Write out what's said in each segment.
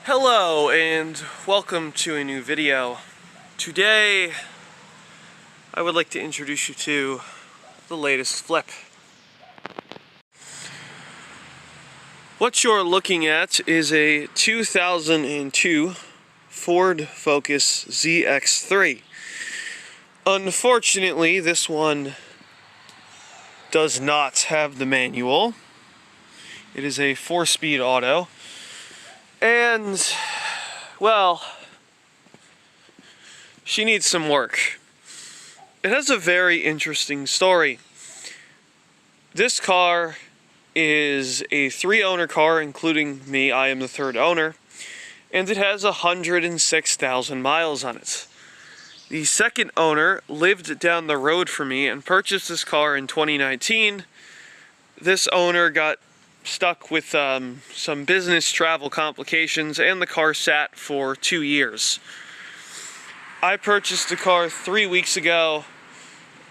Hello and welcome to a new video. Today I would like to introduce you to the latest flip. What you're looking at is a 2002 Ford Focus Zx3. Unfortunately, this one does not have the manual. It is a 4-speed auto. And, well, she needs some work. It has a very interesting story. This car is a 3-owner car, including me. I am the 3rd owner. And it has 106,000 miles on it. The 2nd owner lived down the road from me and purchased this car in 2019. This owner got stuck with some business travel complications, and the car sat for 2 years. I purchased the car 3 weeks ago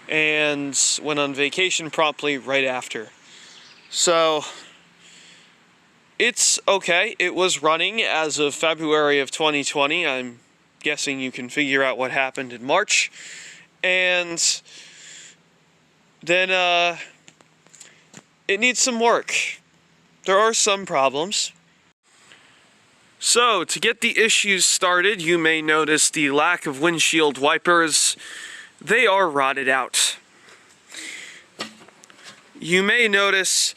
and went on vacation promptly right after. So it's okay. It was running as of February of 2020. I'm guessing you can figure out what happened in March. And then it needs some work. There are some problems. So, to get the issues started, you may notice the lack of windshield wipers. They are rotted out. You may notice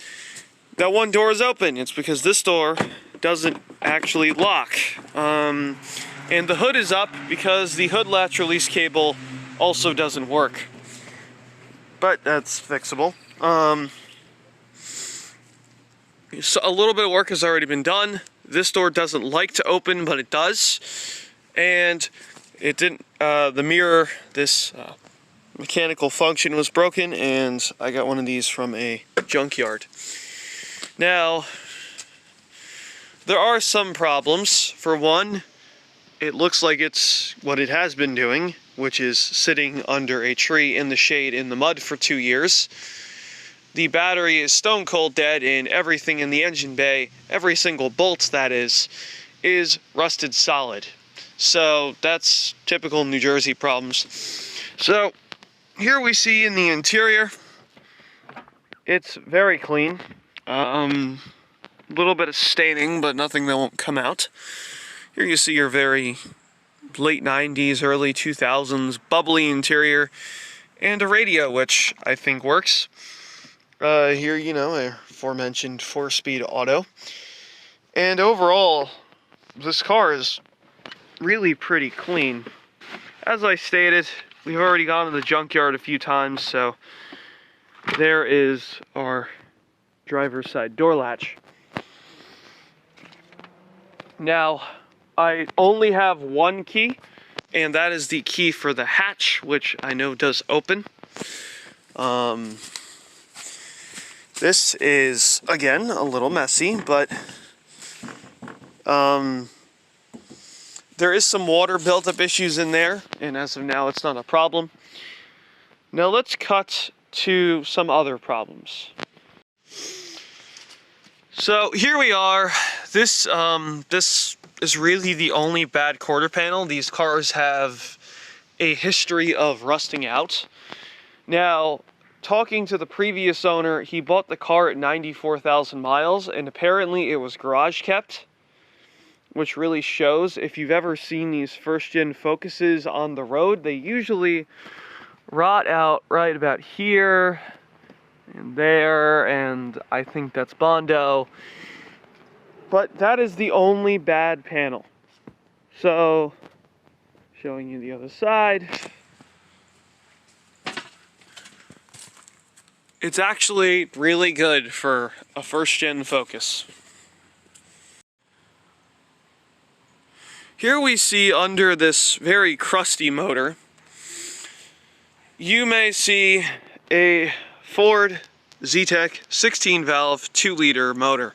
that one door is open. It's because this door doesn't actually lock. And the hood is up because the hood latch release cable also doesn't work. But that's fixable. So a little bit of work has already been done. This door doesn't like to open, but it does. And it didn't, the mirror, this mechanical function was broken, and I got one of these from a junkyard. Now, there are some problems. For one, it looks like it's what it has been doing, which is sitting under a tree in the shade in the mud for 2 years. The battery is stone cold dead, and everything in the engine bay, every single bolt that is rusted solid. So that's typical New Jersey problems. So here we see in the interior, it's very clean. A little bit of staining, but nothing that won't come out. Here you see your very late 90s, early 2000s bubbly interior, and a radio, which I think works. Here, you know, a aforementioned 4-speed auto. And overall, this car is really pretty clean. As I stated, we've already gone to the junkyard a few times, so there is our driver's side door latch. Now, I only have one key, and that is the key for the hatch, which I know does open. This is, again, a little messy, but there is some water buildup issues in there, and as of now, it's not a problem. Now let's cut to some other problems. So here we are. This is really the only bad quarter panel. These cars have a history of rusting out. Now, talking to the previous owner, he bought the car at 94,000 miles, and apparently it was garage kept, which really shows. If you've ever seen these first-gen Focuses on the road, they usually rot out right about here and there, and I think that's Bondo. But that is the only bad panel. So, showing you the other side. It's actually really good for a first-gen Focus. Here we see under this very crusty motor, you may see a Ford Zx3 16-valve 2-liter motor.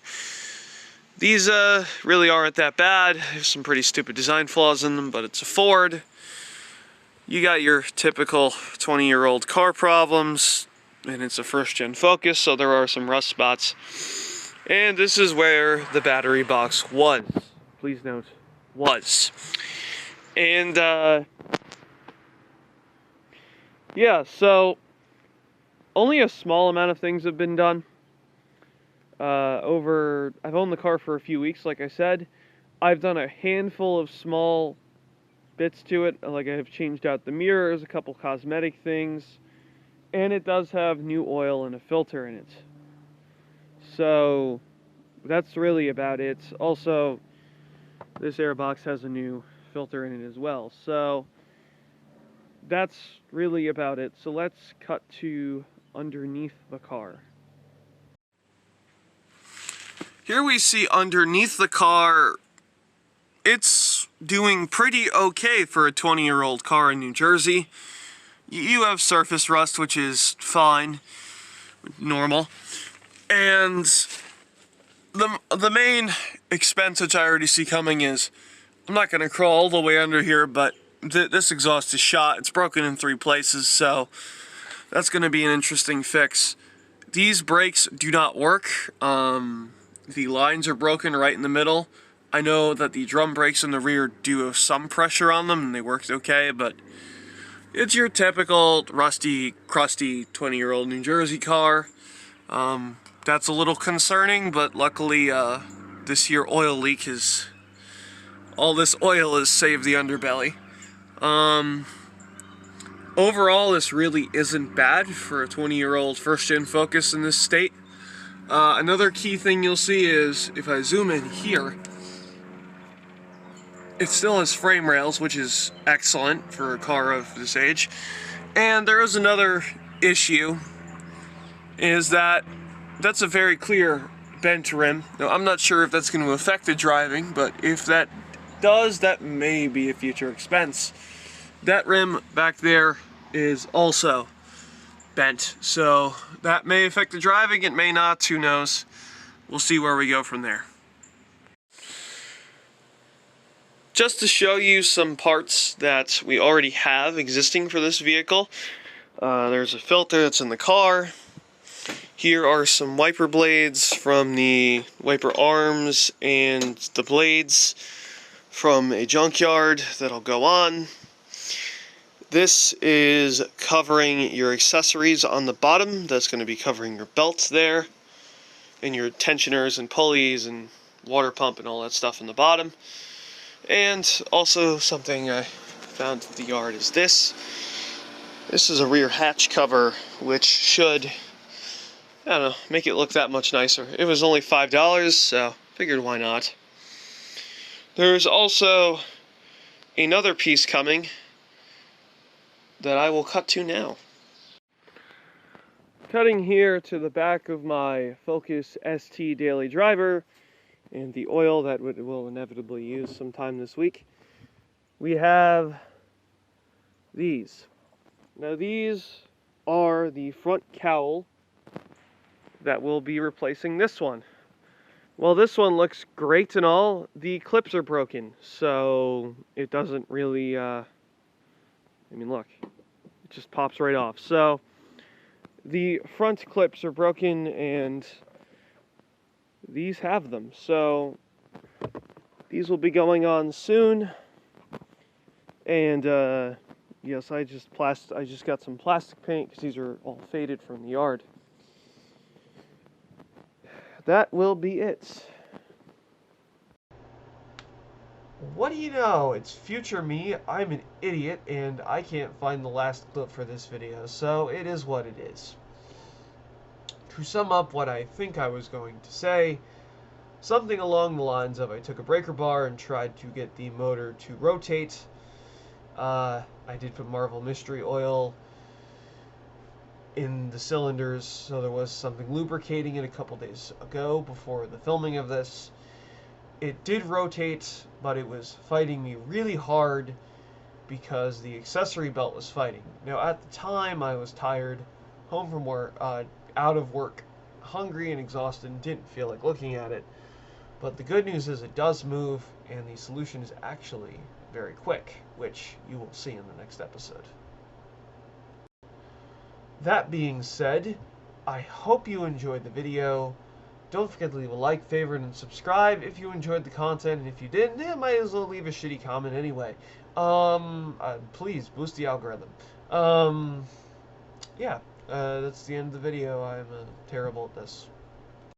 These really aren't that bad. There's some pretty stupid design flaws in them, but it's a Ford. You got your typical 20-year-old car problems. And it's a first-gen Focus, so there are some rust spots. And this is where the battery box was. please note, was. And, yeah, so only a small amount of things have been done. I've owned the car for a few weeks, like I said. I've done a handful of small bits to it, like I have changed out the mirrors, a couple cosmetic things, and it does have new oil and a filter in it. So that's really about it. Also, this airbox has a new filter in it as well. So that's really about it. So let's cut to underneath the car. Here we see underneath the car, it's doing pretty okay for a 20-year-old car in New Jersey. You have surface rust, which is fine, normal. And the main expense, which I already see coming, is I'm not going to crawl all the way under here, but this exhaust is shot. It's broken in 3 places, so that's going to be an interesting fix. These brakes do not work. The lines are broken right in the middle. I know that the drum brakes in the rear do have some pressure on them, and they worked okay, but it's your typical rusty, crusty 20-year-old New Jersey car. That's a little concerning, but luckily this here oil leak is... all this oil has saved the underbelly. Overall, this really isn't bad for a 20-year-old first-gen Focus in this state. Another key thing you'll see is, if I zoom in here, it still has frame rails, which is excellent for a car of this age. And there is another issue, is that that's a very clear bent rim. Now, I'm not sure if that's going to affect the driving, but if that does, that may be a future expense. That rim back there is also bent, so that may affect the driving, it may not, who knows. We'll see where we go from there. Just to show you some parts that we already have existing for this vehicle, there's a filter that's in the car. Here are some wiper blades from the wiper arms and the blades from a junkyard that'll go on. This is covering your accessories on the bottom. That's going to be covering your belts there, and your tensioners and pulleys and water pump and all that stuff in the bottom. And also something I found at the yard is this. This is a rear hatch cover, which should, I don't know, make it look that much nicer. It was only $5, so figured why not. There's also another piece coming that I will cut to now. Cutting here to the back of my Focus ST daily driver and the oil that we'll inevitably use sometime this week, we have these. Now these are the front cowl that will be replacing this one. Well, this one looks great and all, the clips are broken, so it doesn't really, I mean, look, it just pops right off. So the front clips are broken, and these have them. So these will be going on soon. And yes, I just got some plastic paint because these are all faded from the yard. That will be it. What do you know? It's future me. I'm an idiot, and I can't find the last clip for this video, so it is what it is. To sum up what I think I was going to say, something along the lines of I took a breaker bar and tried to get the motor to rotate. I did put Marvel Mystery Oil in the cylinders, so there was something lubricating it a couple days ago before the filming of this. It did rotate, but it was fighting me really hard because the accessory belt was fighting. Now, at the time, I was tired, home from work, out of work, hungry and exhausted, and didn't feel like looking at it. But the good news is it does move, and the solution is actually very quick, which you will see in the next episode. That being said, I hope you enjoyed the video. Don't forget to leave a like, favorite, and subscribe if you enjoyed the content, and if you didn't, might as well leave a shitty comment anyway. Please boost the algorithm. Yeah, that's the end of the video. I'm terrible at this.